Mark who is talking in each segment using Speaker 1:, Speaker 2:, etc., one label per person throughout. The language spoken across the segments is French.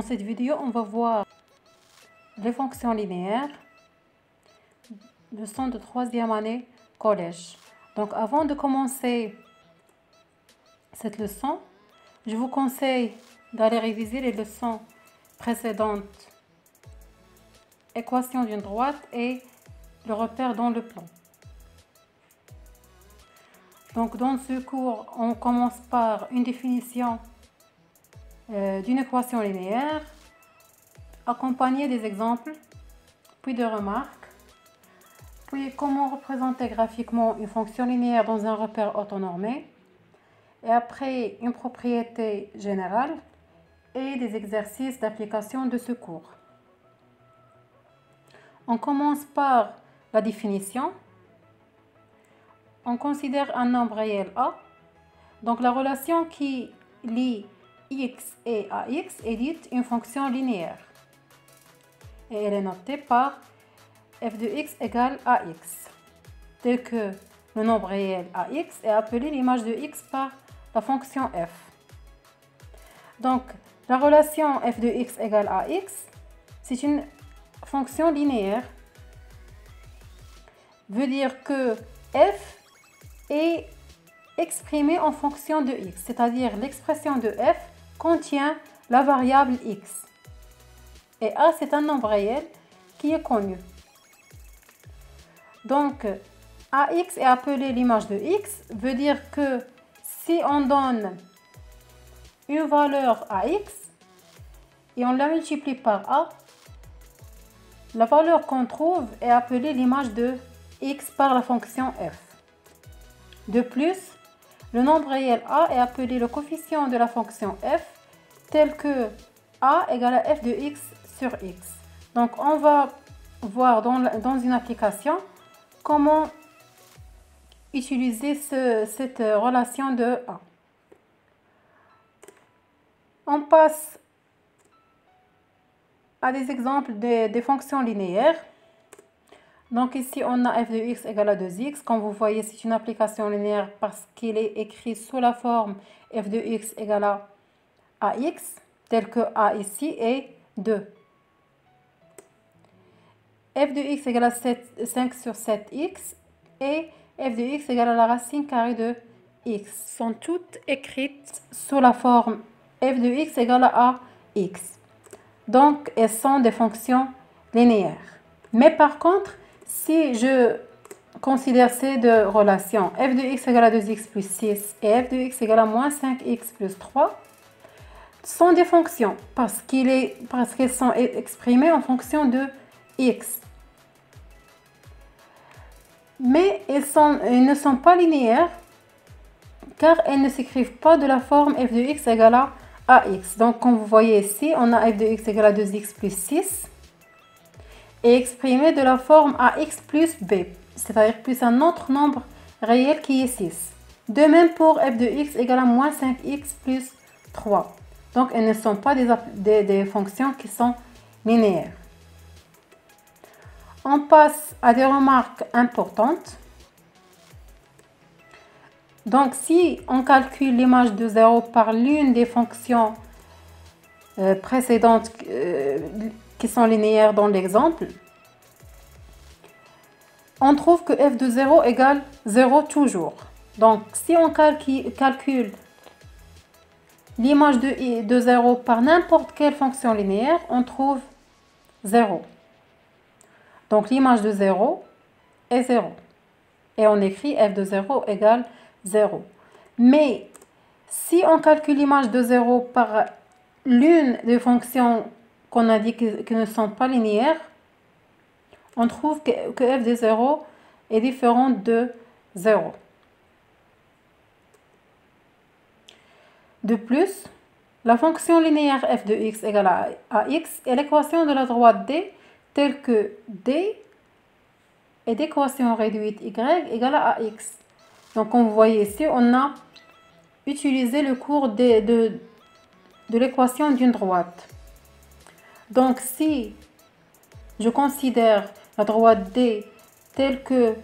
Speaker 1: cette vidéo, on va voir les fonctions linéaires, leçon de 3e année collège. Donc avant de commencer cette leçon, je vous conseille d'aller réviser les leçons précédentes, équation d'une droite et le repère dans le plan. Donc dans ce cours, on commence par une définition d'une équation linéaire, accompagnée des exemples, puis de remarques, puis comment représenter graphiquement une fonction linéaire dans un repère orthonormé, et après une propriété générale et des exercices d'application de ce cours. On commence par la définition. On considère un nombre réel A. Donc la relation qui lie x et ax est dite une fonction linéaire. Et elle est notée par f de x égale ax, tel que le nombre réel ax est appelé l'image de x par la fonction f. Donc la relation f de x égale ax, c'est une fonction linéaire, veut dire que f est exprimée en fonction de x, c'est-à-dire l'expression de f contient la variable x. Et a, c'est un nombre réel qui est connu. Donc, ax est appelé l'image de x, veut dire que si on donne une valeur à x et on la multiplie par a, la valeur qu'on trouve est appelée l'image de x par la fonction f. De plus, le nombre réel a est appelé le coefficient de la fonction f, tel que a égale à f de x sur x. Donc, on va voir dans une application comment utiliser cette relation de a. On passe à des exemples des fonctions linéaires. Donc ici, on a f de x égale à 2x. Comme vous voyez, c'est une application linéaire parce qu'il est écrit sous la forme f de x égale à ax, tel que a ici est 2. f de x égale à 5 sur 7x et f de x égale à la racine carrée de x sont toutes écrites sous la forme f de x égale à ax. Donc, elles sont des fonctions linéaires. Mais par contre, si je considère ces deux relations, f de x égale à 2x plus 6 et f de x égale à moins 5x plus 3, sont des fonctions parce qu'elles sont exprimées en fonction de x. Mais elles ne sont pas linéaires car elles ne s'écrivent pas de la forme f de x égale à ax. Donc, comme vous voyez ici, on a f de x égale à 2x plus 6 et exprimé de la forme ax plus b, c'est-à-dire plus un autre nombre réel qui est 6. De même pour f de x égale à moins 5x plus 3. Donc, elles ne sont pas des fonctions qui sont linéaires. On passe à des remarques importantes. Donc, si on calcule l'image de 0 par l'une des fonctions précédentes qui sont linéaires dans l'exemple, on trouve que f de 0 égale 0 toujours. Donc, si on calcule l'image de 0 par n'importe quelle fonction linéaire, on trouve 0. Donc, l'image de 0 est 0. Et on écrit f de 0 égale 0. Mais si on calcule l'image de 0 par l'une des fonctions qu'on a dit qui ne sont pas linéaires, on trouve que f de 0 est différent de 0. De plus, la fonction linéaire f de x égale à x est l'équation de la droite d telle que d est d'équation réduite y égale à ax. Donc, comme vous voyez ici, on a utilisé le cours de l'équation d'une droite. Donc, si je considère la droite D telle que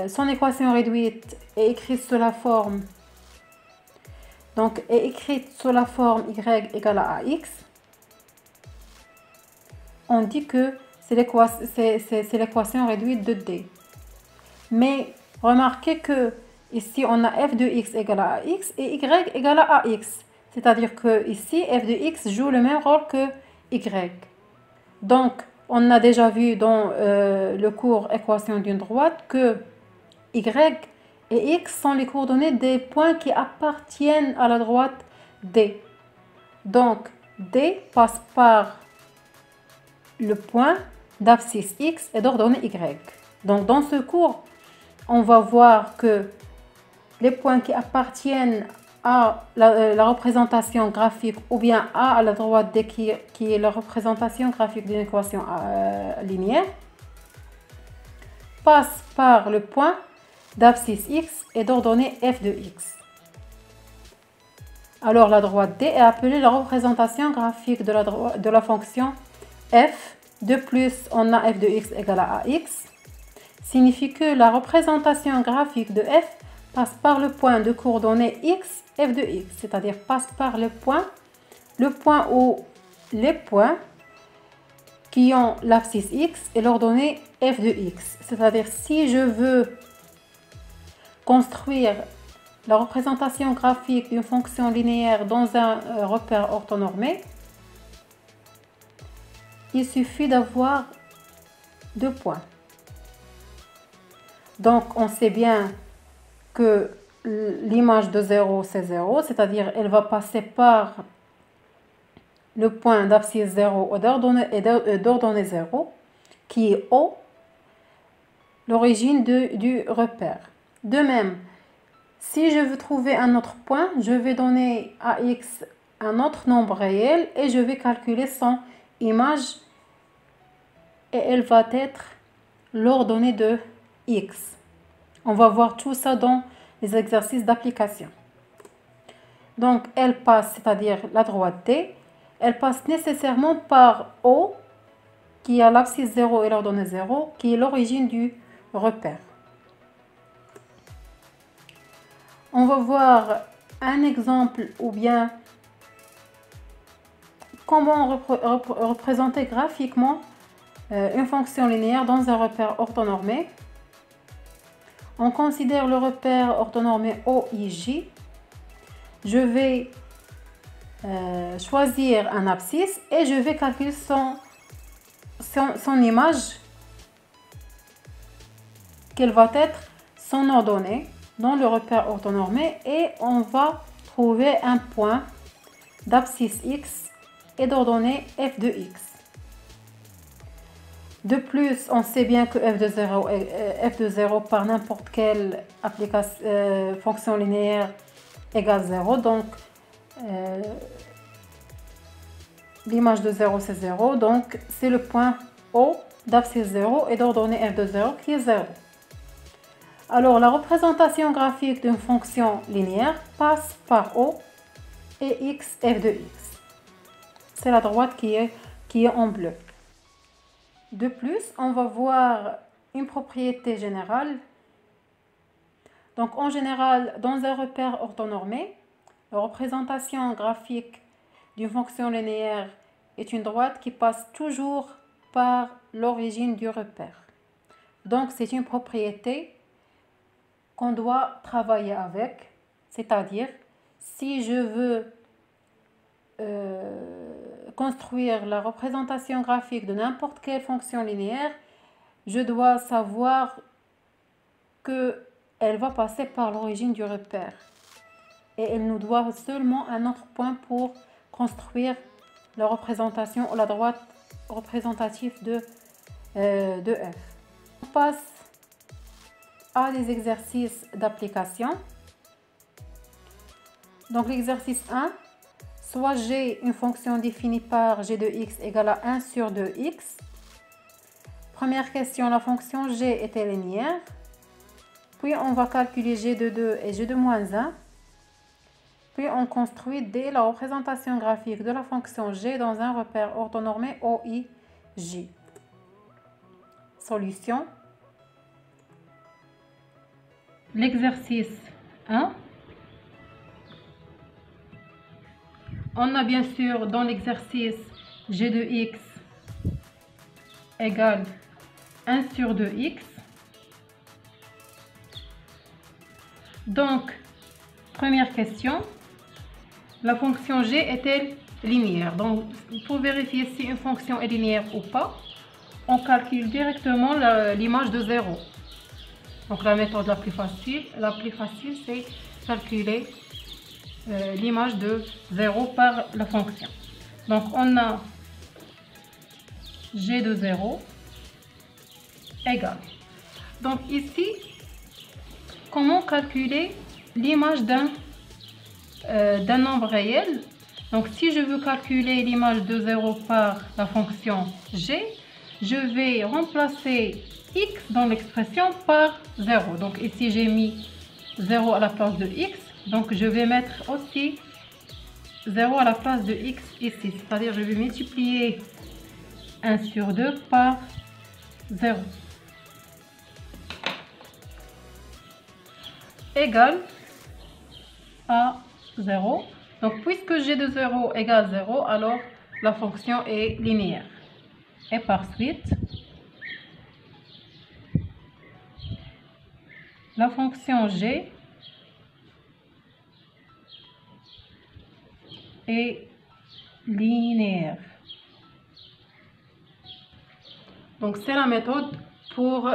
Speaker 1: son équation réduite est écrite sous la forme, y égale à ax, on dit que c'est l'équation réduite de D. Mais remarquez que ici, on a f de x égale à ax et y égale à ax. C'est-à-dire que ici, f de x joue le même rôle que y. Donc, on a déjà vu dans le cours équation d'une droite que y et x sont les coordonnées des points qui appartiennent à la droite D. Donc, D passe par le point d'abscisse x et d'ordonnée y. Donc, dans ce cours, on va voir que les points qui appartiennent à la représentation graphique ou bien à la droite D qui est la représentation graphique d'une équation linéaire passent par le point d'abscisse x et d'ordonnée f de x. Alors la droite D est appelée la représentation graphique de la fonction f. De plus, on a f de x égale à ax. Signifie que la représentation graphique de f passe par le point de coordonnées x, f de x, c'est-à-dire passe par le point où les points qui ont l'abscisse x et l'ordonnée f de x. C'est-à-dire si je veux construire la représentation graphique d'une fonction linéaire dans un repère orthonormé, il suffit d'avoir 2 points. Donc, on sait bien que l'image de 0, c'est 0, c'est-à-dire elle va passer par le point d'abscisse 0 et d'ordonnée 0, qui est O, l'origine du repère. De même, si je veux trouver un autre point, je vais donner à x un autre nombre réel et je vais calculer son image et elle va être l'ordonnée de x. On va voir tout ça dans les exercices d'application. Donc, elle passe, c'est-à-dire la droite D, elle passe nécessairement par O, qui a l'abscisse 0 et l'ordonnée 0, qui est l'origine du repère. On va voir un exemple ou bien comment représenter graphiquement une fonction linéaire dans un repère orthonormé. On considère le repère orthonormé OIJ. Je vais choisir un abscisse et je vais calculer son image, quelle va être son ordonnée dans le repère orthonormé, et on va trouver un point d'abscisse x et d'ordonnée f de x. De plus, on sait bien que f de 0 par n'importe quelle fonction linéaire égale 0. Donc, l'image de 0, c'est 0. Donc, c'est le point O d'abscisse 0 et d'ordonnée f de 0 qui est 0. Alors, la représentation graphique d'une fonction linéaire passe par O et x, f de x. C'est la droite qui est en bleu. De plus, on va voir une propriété générale. Donc, en général, dans un repère orthonormé, la représentation graphique d'une fonction linéaire est une droite qui passe toujours par l'origine du repère. Donc, c'est une propriété qu'on doit travailler avec, c'est-à-dire, si je veux construire la représentation graphique de n'importe quelle fonction linéaire, je dois savoir qu'elle va passer par l'origine du repère. Et elle nous doit seulement un autre point pour construire la représentation ou la droite représentative de f. On passe à des exercices d'application. Donc l'exercice 1, soit j'ai une fonction définie par g de x égale à 1 sur 2x. Première question, la fonction g est linéaire. Puis on va calculer g de 2 et g de moins 1. Puis on construit D, la représentation graphique de la fonction g dans un repère orthonormé OIJ. Solution. L'exercice 1. On a bien sûr dans l'exercice g de x égale 1 sur 2x. Donc, première question, la fonction g est-elle linéaire? Donc, pour vérifier si une fonction est linéaire ou pas, on calcule directement l'image de 0. Donc, la méthode la plus facile c'est calculer l'image de 0 par la fonction. Donc, on a g de 0 égale. Donc, ici, comment calculer l'image d'un nombre réel? Donc, si je veux calculer l'image de 0 par la fonction g, je vais remplacer x dans l'expression par 0. Donc, ici, j'ai mis 0 à la place de x. Donc, je vais mettre aussi 0 à la place de x ici. C'est-à-dire, je vais multiplier 1 sur 2 par 0. Égale à 0. Donc, puisque g de 0 égale 0, alors la fonction est linéaire. Et par suite, la fonction g est linéaire. Donc, c'est la méthode pour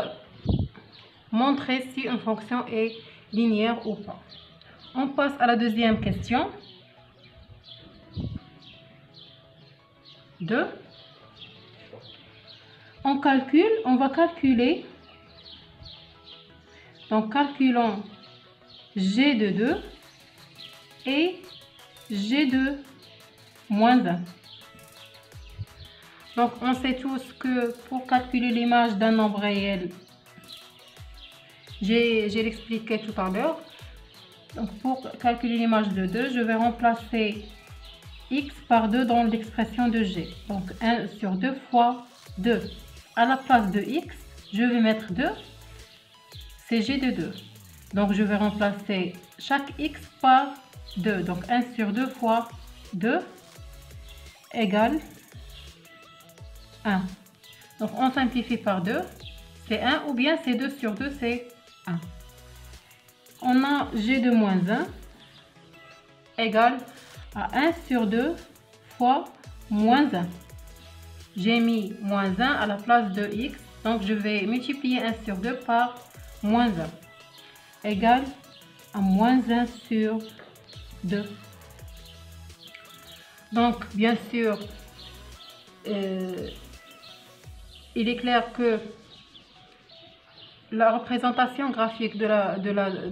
Speaker 1: montrer si une fonction est linéaire ou pas. On passe à la deuxième question. 2. On va calculer. Donc, calculons g de 2 et g de moins 1. Donc, on sait tous que pour calculer l'image d'un nombre réel, j'ai l'expliqué tout à l'heure. Donc, pour calculer l'image de 2, je vais remplacer x par 2 dans l'expression de g. Donc, 1 sur 2 fois 2. À la place de x, je vais mettre 2. C'est g de 2. Donc, je vais remplacer chaque x par 2. Donc, 1 sur 2 fois 2 égale 1. Donc, on simplifie par 2. C'est 1 ou bien c'est 2 sur 2, c'est 1. On a g de moins 1 égale à 1 sur 2 fois moins 1. J'ai mis moins 1 à la place de x. Donc, je vais multiplier 1 sur 2 par moins 1 égale à moins 1 sur 2. Donc, bien sûr, il est clair que la représentation graphique de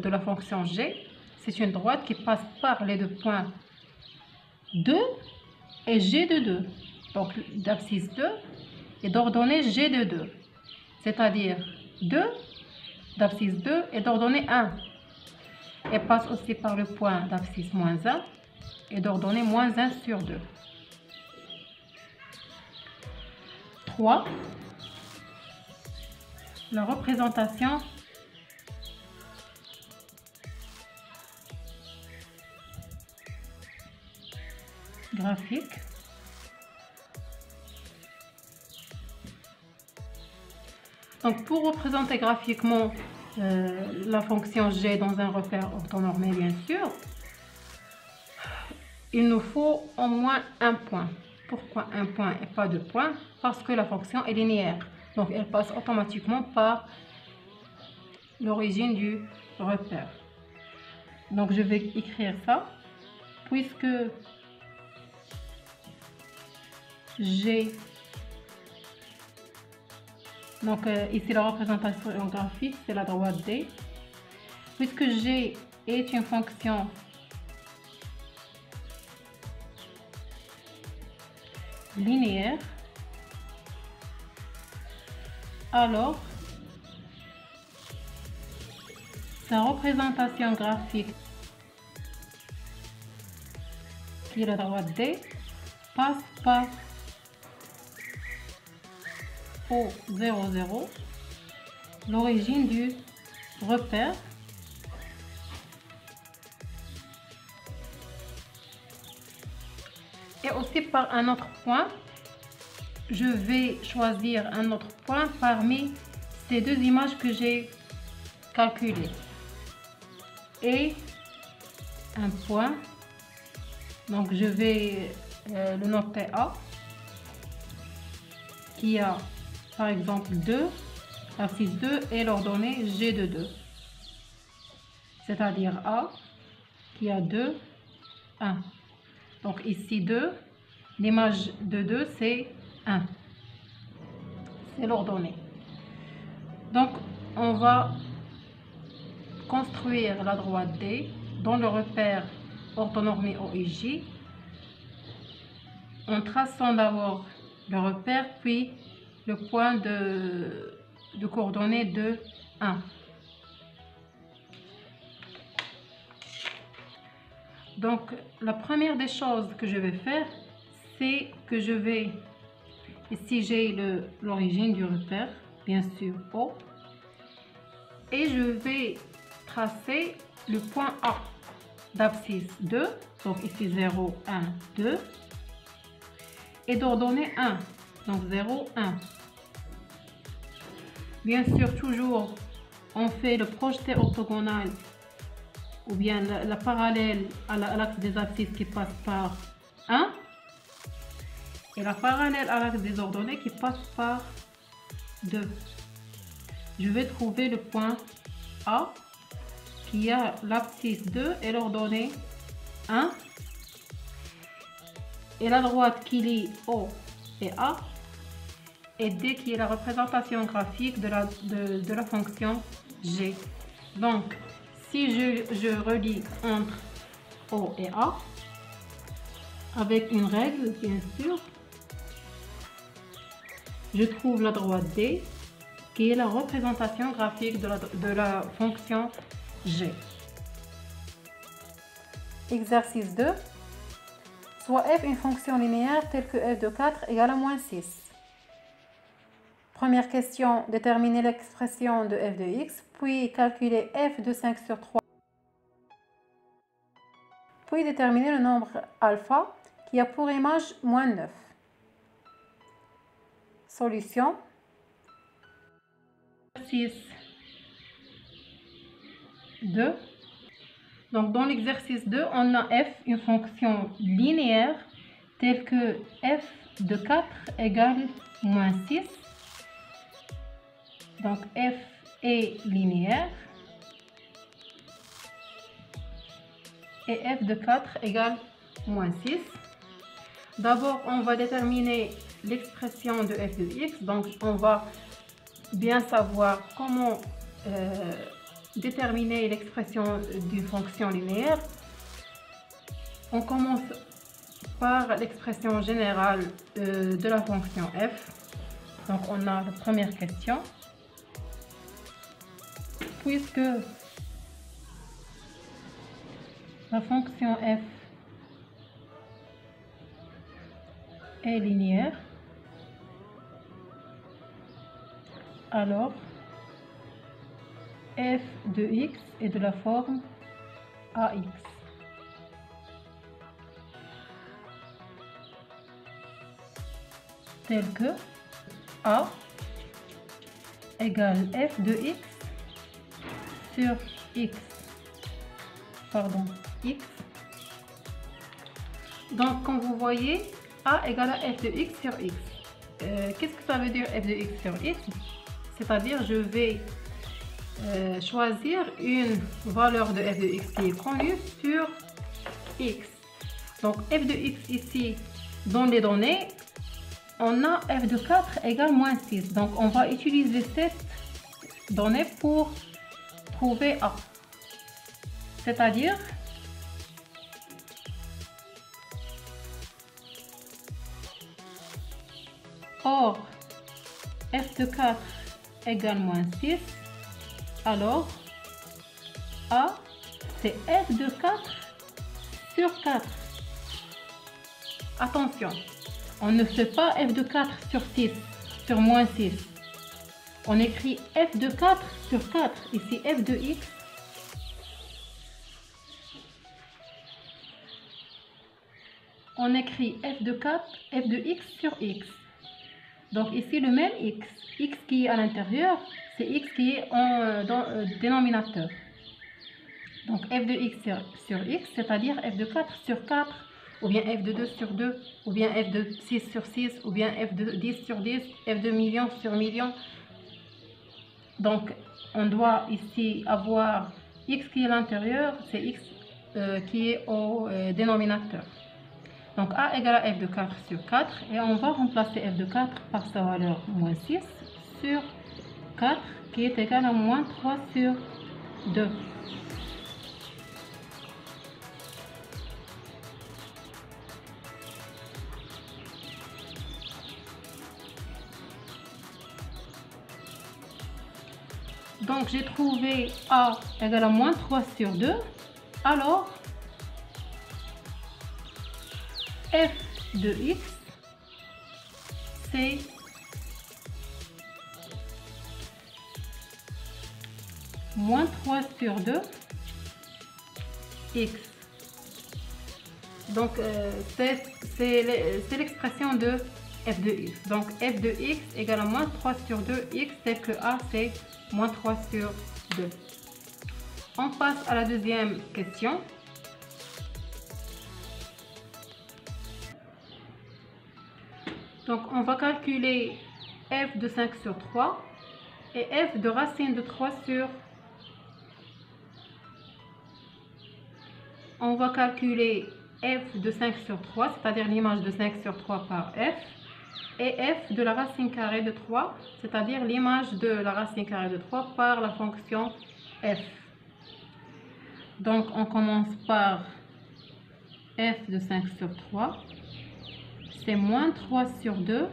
Speaker 1: la fonction g, c'est une droite qui passe par les deux points 2 et g de 2. Donc, d'abscisse 2 et d'ordonnée g de 2. C'est-à-dire 2 d'abscisse 2 et d'ordonnée 1. Et passe aussi par le point d'abscisse moins 1 et d'ordonnée moins 1 sur 2. 3. La représentation graphique donc pour représenter graphiquement la fonction g dans un repère orthonormé, bien sûr, il nous faut au moins un point. Pourquoi un point et pas deux points? Parce que la fonction est linéaire. Donc, elle passe automatiquement par l'origine du repère. Donc, je vais écrire ça. Puisque G, donc ici la représentation graphique, c'est la droite D. Puisque G est une fonction linéaire, alors sa représentation graphique, qui est la droite D, passe par O0, 0, l'origine du repère, et aussi par un autre point. je vais choisir un autre point parmi ces deux images que j'ai calculées. Et un point, donc je vais le noter A, qui a par exemple 2, abscisse 2 et l'ordonnée G de 2. C'est-à-dire A qui a 2, 1. Donc ici 2, l'image de 2 c'est 1. C'est l'ordonnée. Donc on va construire la droite D dans le repère orthonormé OIJ en traçant d'abord le repère puis le point de coordonnées de 1. Donc la première des choses que je vais faire, c'est que je vais, ici j'ai l'origine du repère, bien sûr O, et je vais tracer le point A d'abscisse 2, donc ici 0, 1, 2, et d'ordonnée 1, donc 0, 1. Bien sûr, toujours, on fait le projeté orthogonal ou bien la parallèle à l'axe des abscisses qui passe par 1 et la parallèle à l'axe des ordonnées qui passe par 2. Je vais trouver le point A qui a l'abscisse 2 et l'ordonnée 1 et la droite qui lie O et A et D qui est la représentation graphique de la fonction G. Donc si je relie entre O et A avec une règle bien sûr, je trouve la droite D qui est la représentation graphique de la fonction G. Exercice 2. Soit f une fonction linéaire telle que f de 4 égale à moins 6. Première question, déterminer l'expression de f de x, puis calculer f de 5 sur 3. Puis déterminer le nombre alpha qui a pour image moins 9. Solution. Exercice 2. Donc dans l'exercice 2, on a f une fonction linéaire telle que f de 4 égale moins 6. Donc f est linéaire et f de 4 égale moins 6. D'abord, on va déterminer l'expression de f de x. Donc on va bien savoir comment déterminer l'expression d'une fonction linéaire. On commence par l'expression générale de la fonction f. Donc on a la première question. Puisque la fonction f est linéaire, alors f de x est de la forme ax. Tel que a égale f de x sur x. Donc, comme vous voyez, a égale à f de x sur x. Qu'est-ce que ça veut dire f de x sur x? C'est-à-dire, je vais choisir une valeur de f de x qui est connue sur x. Donc, f de x ici, dans les données, on a f de 4 égale moins 6. Donc, on va utiliser cette donnée pour trouver a. C'est-à-dire, or, f de 4 égale moins 6, alors a, c'est f de 4 sur 4. Attention, on ne fait pas f de 4 sur 6, sur moins 6. On écrit f de 4 sur 4, ici f de x. On écrit f de 4, f de x sur x. Donc ici le même x. X qui est à l'intérieur, c'est x qui est dans dénominateur. Donc f de x sur x, c'est-à-dire f de 4 sur 4, ou bien f de 2 sur 2, ou bien f de 6 sur 6, ou bien f de 10 sur 10, f de million sur million. Donc on doit ici avoir x qui est à l'intérieur, c'est x qui est au dénominateur. Donc a égale à f de 4 sur 4, et on va remplacer f de 4 par sa valeur moins 6 sur 4, qui est égal à moins 3 sur 2. Donc j'ai trouvé a égale à moins 3 sur 2. Alors f de x, c'est moins 3 sur 2 x. Donc c'est l'expression de f de x. Donc f de x égale à moins 3 sur 2 x, tel que a c'est moins 3 sur 2. On passe à la deuxième question. Donc on va calculer f de 5 sur 3 et f de racine de 3 sur... On va calculer f de 5 sur 3, c'est-à-dire l'image de 5 sur 3 par f, et f de la racine carrée de 3, c'est-à-dire l'image de la racine carrée de 3 par la fonction f. Donc on commence par f de 5 sur 3, c'est moins 3 sur 2.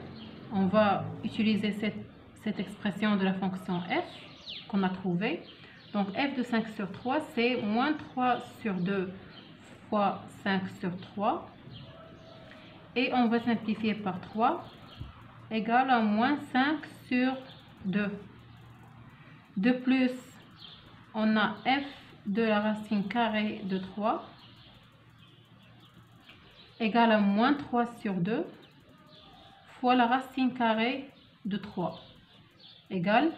Speaker 1: On va utiliser cette expression de la fonction f qu'on a trouvée. Donc f de 5 sur 3, c'est moins 3 sur 2 fois 5 sur 3. Et on va simplifier par 3, égale à moins 5 sur 2. De plus, on a f de la racine carrée de 3 égale à moins 3 sur 2 fois la racine carrée de 3 égale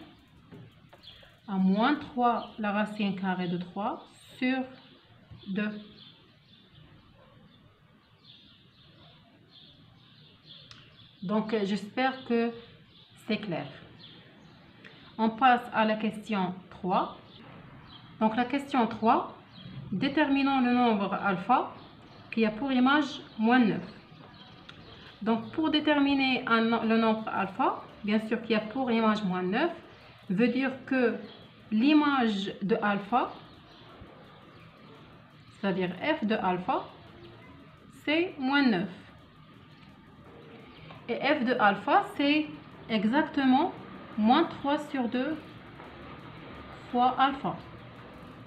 Speaker 1: à moins 3 la racine carrée de 3 sur 2. Donc j'espère que c'est clair. On passe à la question 3. Donc la question 3, déterminons le nombre alpha qui a pour image moins 9. Donc pour déterminer le nombre alpha, bien sûr qui a pour image moins 9, veut dire que l'image de alpha, c'est-à-dire f de alpha, c'est moins 9. Et f de alpha, c'est exactement moins 3 sur 2 fois alpha.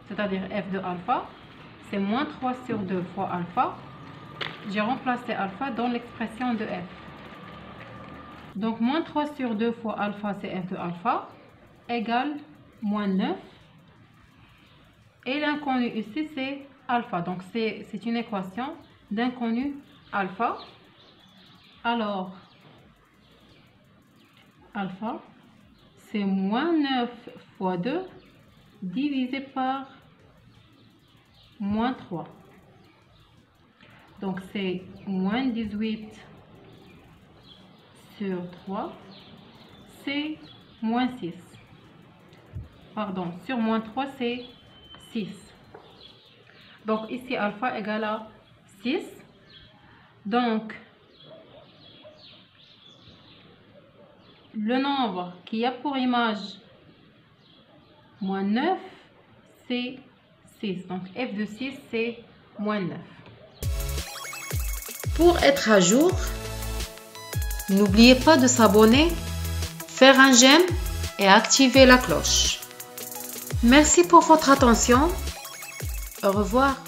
Speaker 1: C'est-à-dire f de alpha, c'est moins 3 sur 2 fois alpha. J'ai remplacé alpha dans l'expression de f. Donc moins 3 sur 2 fois alpha, c'est f de alpha, égale moins 9. Et l'inconnu ici, c'est alpha. Donc c'est une équation d'inconnu alpha. Alors, alpha, c'est moins 9 fois 2 divisé par moins 3. Donc c'est moins 18 sur 3, c'est moins 6. Pardon, sur moins 3, c'est 6. Donc ici, alpha égale à 6. Donc, le nombre qui a pour image moins 9, c'est 6. Donc f de 6, c'est moins 9.
Speaker 2: Pour être à jour, n'oubliez pas de s'abonner, faire un j'aime et activer la cloche. Merci pour votre attention. Au revoir.